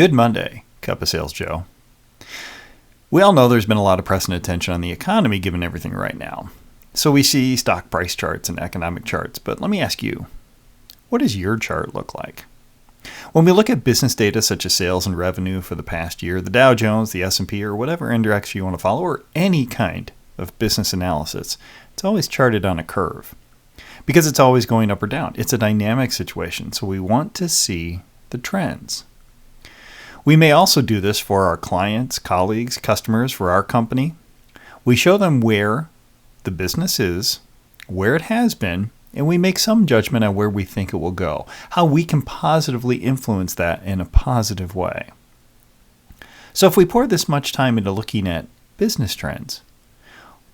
Good Monday, Cup of Sales Joe. We all know there's been a lot of press and attention on the economy given everything right now. So we see stock price charts and economic charts, but let me ask you, what does your chart look like? When we look at business data such as sales and revenue for the past year, the Dow Jones, the S&P, or whatever index you want to follow, or any kind of business analysis, it's always charted on a curve because it's always going up or down. It's a dynamic situation, so we want to see the trends. We may also do this for our clients, colleagues, customers, for our company. We show them where the business is, where it has been, and we make some judgment on where we think it will go, how we can positively influence that in a positive way. So if we pour this much time into looking at business trends,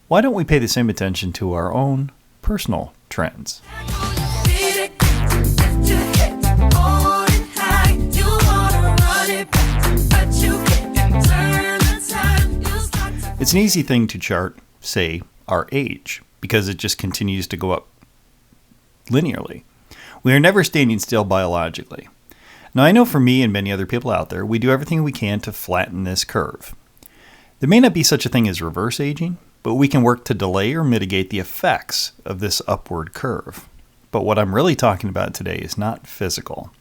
why don't we pay the same attention to our own personal trends? It's an easy thing to chart, say, our age, because it just continues to go up linearly. We are never standing still biologically. Now, I know for me and many other people out there, we do everything we can to flatten this curve. There may not be such a thing as reverse aging, but we can work to delay or mitigate the effects of this upward curve. But what I'm really talking about today is not physical.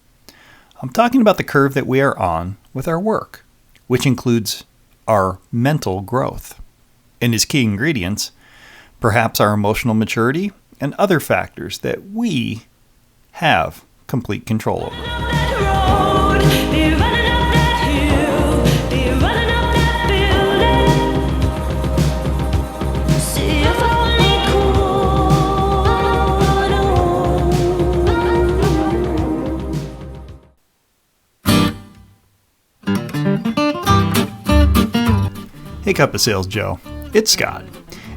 I'm talking about the curve that we are on with our work, which includes our mental growth. And as key ingredients, perhaps our emotional maturity and other factors that we have complete control over. Hey, Cup of Sales Joe, it's Scott,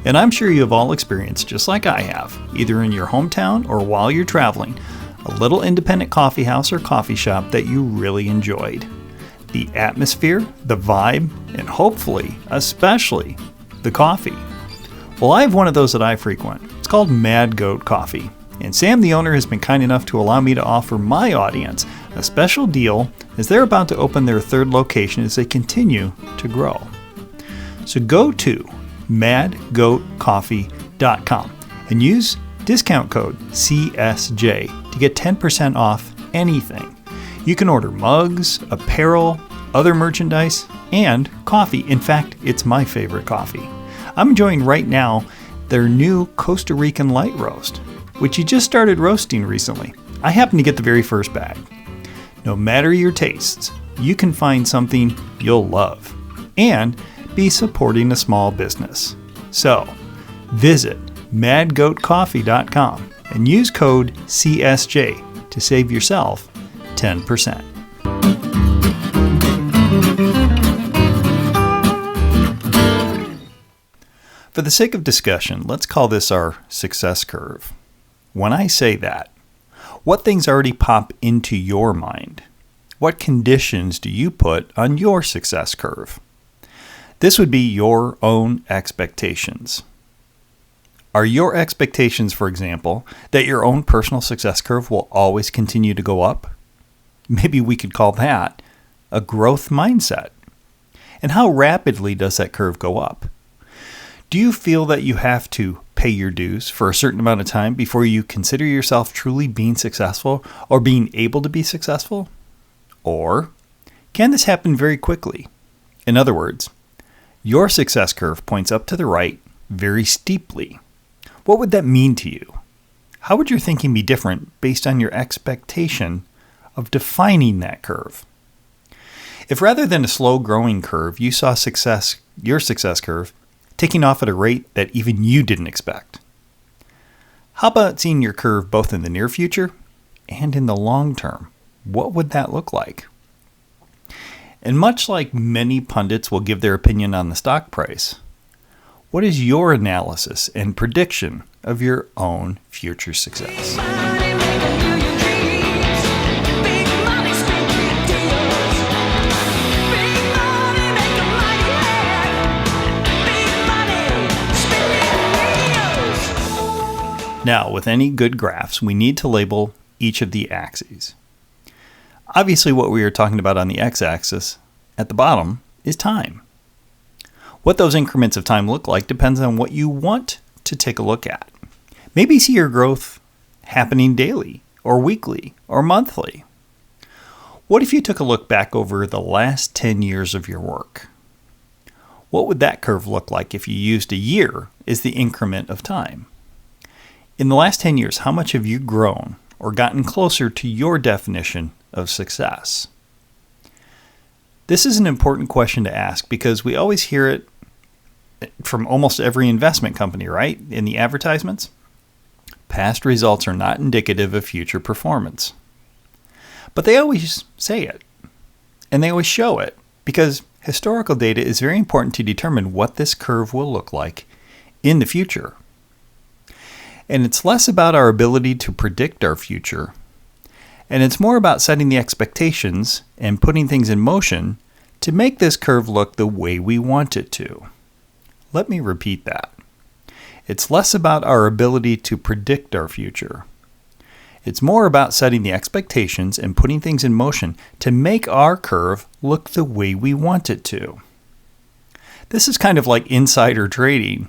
and I'm sure you have all experienced, just like I have, either in your hometown or while you're traveling, a little independent coffee house or coffee shop that you really enjoyed. The atmosphere, the vibe, and hopefully, especially, the coffee. Well, I have one of those that I frequent. It's called Mad Goat Coffee, and Sam, the owner, has been kind enough to allow me to offer my audience a special deal as they're about to open their third location as they continue to grow. So go to madgoatcoffee.com and use discount code CSJ to get 10% off anything. You can order mugs, apparel, other merchandise, and coffee. In fact, it's my favorite coffee. I'm enjoying right now their new Costa Rican light roast, which he just started roasting recently. I happened to get the very first bag. No matter your tastes, you can find something you'll love and be supporting a small business. So, visit madgoatcoffee.com and use code CSJ to save yourself 10%. For the sake of discussion, let's call this our success curve. When I say that, what things already pop into your mind? What conditions do you put on your success curve? This would be your own expectations. Are your expectations, for example, that your own personal success curve will always continue to go up? Maybe we could call that a growth mindset. And how rapidly does that curve go up? Do you feel that you have to pay your dues for a certain amount of time before you consider yourself truly being successful or being able to be successful? Or can this happen very quickly? In other words, your success curve points up to the right very steeply. What would that mean to you? How would your thinking be different based on your expectation of defining that curve? If rather than a slow growing curve, you saw your success curve taking off at a rate that even you didn't expect, how about seeing your curve both in the near future and in the long term? What would that look like? And much like many pundits will give their opinion on the stock price, what is your analysis and prediction of your own future success? Now, with any good graphs, we need to label each of the axes. Obviously, what we are talking about on the x-axis at the bottom is time. What those increments of time look like depends on what you want to take a look at. Maybe see your growth happening daily, or weekly, or monthly. What if you took a look back over the last 10 years of your work? What would that curve look like if you used a year as the increment of time? In the last 10 years, how much have you grown or gotten closer to your definition of success? This is an important question to ask because we always hear it from almost every investment company, right? In the advertisements. Past results are not indicative of future performance. But they always say it, and they always show it, because historical data is very important to determine what this curve will look like in the future. And it's less about our ability to predict our future, and it's more about setting the expectations and putting things in motion to make this curve look the way we want it to. Let me repeat that. It's less about our ability to predict our future. It's more about setting the expectations and putting things in motion to make our curve look the way we want it to. This is kind of like insider trading,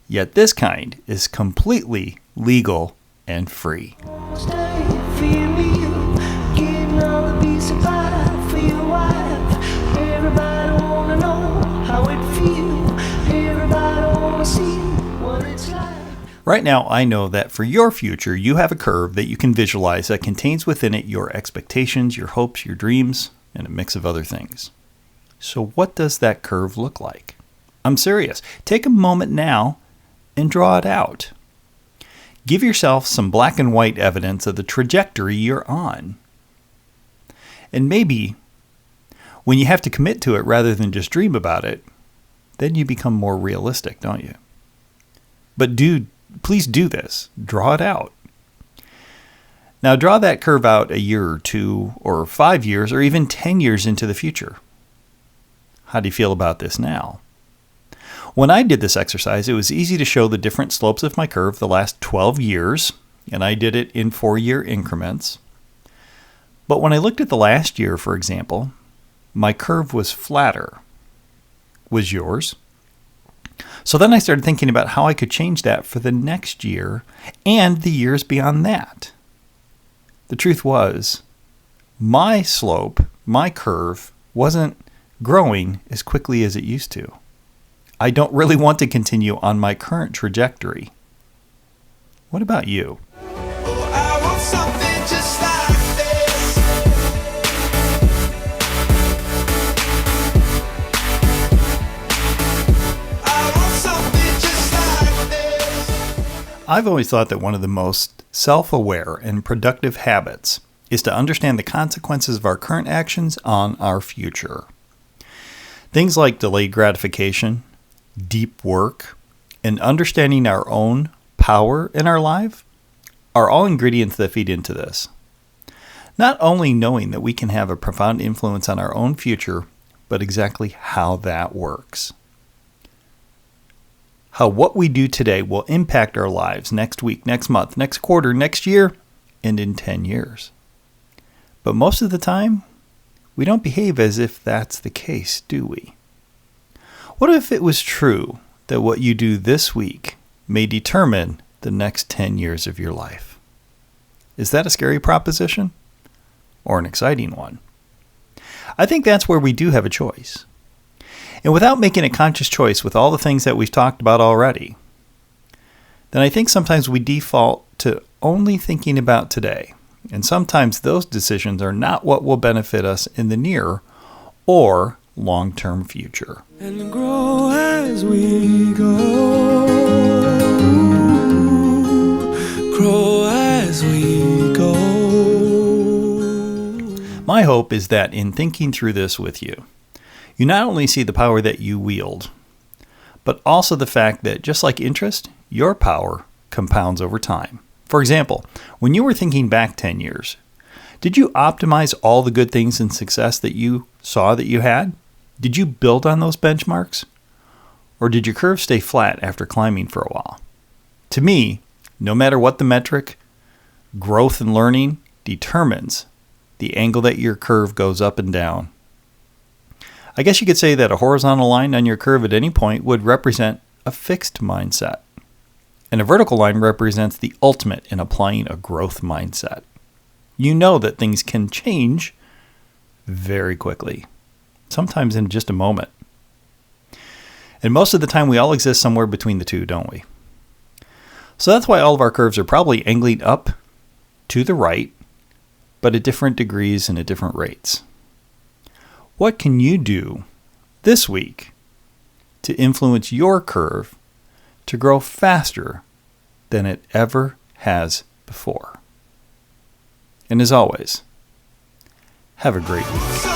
yet this kind is completely legal and free. Right now, I know that for your future, you have a curve that you can visualize that contains within it your expectations, your hopes, your dreams, and a mix of other things. So what does that curve look like? I'm serious. Take a moment now and draw it out. Give yourself some black and white evidence of the trajectory you're on. And maybe when you have to commit to it rather than just dream about it, then you become more realistic, don't you? But please do this. Draw it out. Now draw that curve out a year or 2 or 5 years or even 10 years into the future. How do you feel about this now? When I did this exercise, it was easy to show the different slopes of my curve the last 12 years, and I did it in 4-year increments. But when I looked at the last year, for example, my curve was flatter. Was yours? So then I started thinking about how I could change that for the next year and the years beyond that. The truth was, my slope, my curve, wasn't growing as quickly as it used to. I don't really want to continue on my current trajectory. What about you? I've always thought that one of the most self-aware and productive habits is to understand the consequences of our current actions on our future. Things like delayed gratification, deep work, and understanding our own power in our life are all ingredients that feed into this. Not only knowing that we can have a profound influence on our own future, but exactly how that works. How what we do today will impact our lives next week, next month, next quarter, next year, and in 10 years. But most of the time, we don't behave as if that's the case, do we? What if it was true that what you do this week may determine the next 10 years of your life? Is that a scary proposition or an exciting one? I think that's where we do have a choice. And without making a conscious choice with all the things that we've talked about already, then I think sometimes we default to only thinking about today. And sometimes those decisions are not what will benefit us in the near or long-term future. And grow as we go. Grow as we go. My hope is that in thinking through this with you, you not only see the power that you wield, but also the fact that just like interest, your power compounds over time. For example, when you were thinking back 10 years, did you optimize all the good things and success that you saw that you had? Did you build on those benchmarks? Or did your curve stay flat after climbing for a while? To me, no matter what the metric, growth and learning determines the angle that your curve goes up and down. I guess you could say that a horizontal line on your curve at any point would represent a fixed mindset, and a vertical line represents the ultimate in applying a growth mindset. You know that things can change very quickly, sometimes in just a moment. And most of the time we all exist somewhere between the two, don't we? So that's why all of our curves are probably angling up to the right, but at different degrees and at different rates. What can you do this week to influence your curve to grow faster than it ever has before? And as always, have a great week.